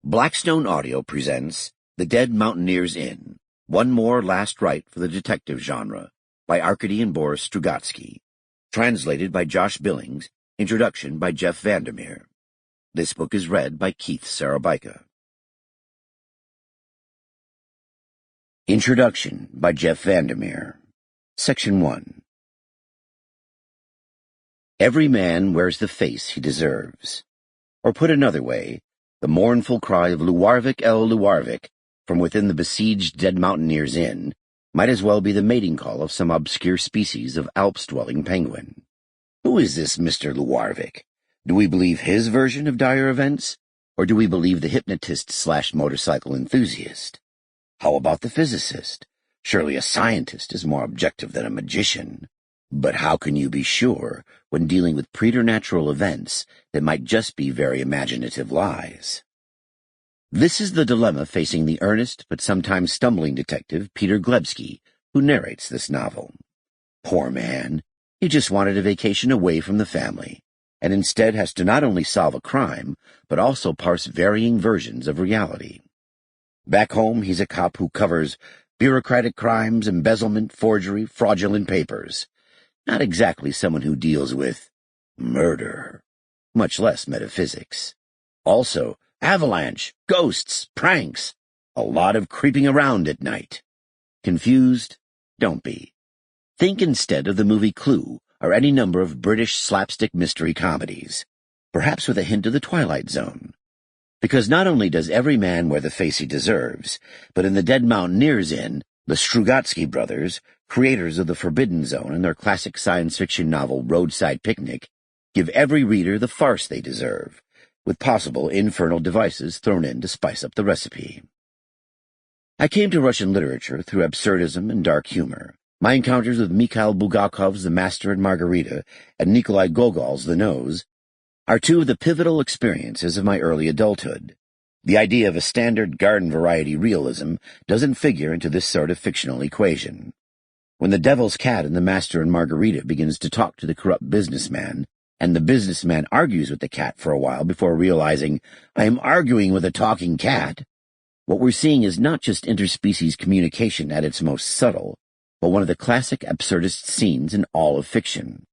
Blackstone Audio presents The Dead Mountaineer's Inn, One More Last Rite for the Detective Genre, by Arkady and Boris Strugatsky. Translated by Josh Billings. Introduction by Jeff Vandermeer. This book is read by Keith Szarabajka. Introduction by Jeff Vandermeer. Section 1. Every man wears the face he deserves. Or put another way, the mournful cry of Luarvik el Luarvik from within the besieged Dead Mountaineer's Inn might as well be the mating call of some obscure species of Alps-dwelling penguin. Who is this Mr. Luarvik? Do we believe his version of dire events, or do we believe the hypnotist/motorcycle enthusiast? How about the physicist? Surely a scientist is more objective than a magician. But how can you be sure when dealing with preternatural events that might just be very imaginative lies? This is the dilemma facing the earnest but sometimes stumbling detective Peter Glebsky, who narrates this novel. Poor man, he just wanted a vacation away from the family, and instead has to not only solve a crime, but also parse varying versions of reality. Back home, he's a cop who covers bureaucratic crimes, embezzlement, forgery, fraudulent papers. Not exactly someone who deals with murder, much less metaphysics. Also, avalanche, ghosts, pranks, a lot of creeping around at night. Confused? Don't be. Think instead of the movie Clue or any number of British slapstick mystery comedies, perhaps with a hint of the Twilight Zone. Because not only does every man wear the face he deserves, but in the Dead Mountaineer's Inn, the Strugatsky brothers, creators of the Forbidden Zone and their classic science fiction novel Roadside Picnic, give every reader the farce they deserve, with possible infernal devices thrown in to spice up the recipe. I came to Russian literature through absurdism and dark humor. My encounters with Mikhail Bulgakov's The Master and Margarita and Nikolai Gogol's The Nose are two of the pivotal experiences of my early adulthood. The idea of a standard garden-variety realism doesn't figure into this sort of fictional equation. When the devil's cat in The Master and Margarita begins to talk to the corrupt businessman, and the businessman argues with the cat for a while before realizing, I am arguing with a talking cat, what we're seeing is not just interspecies communication at its most subtle, but one of the classic absurdist scenes in all of fiction.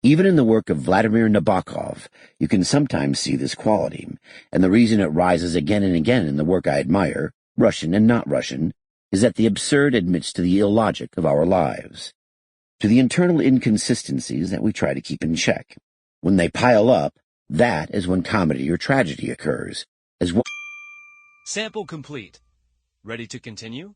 Even in the work of Vladimir Nabokov, you can sometimes see this quality, and the reason it rises again and again in the work I admire, Russian and not Russian, is that the absurd admits to the illogic of our lives, to the internal inconsistencies that we try to keep in check. When they pile up, that is when comedy or tragedy occurs. Sample complete. Ready to continue?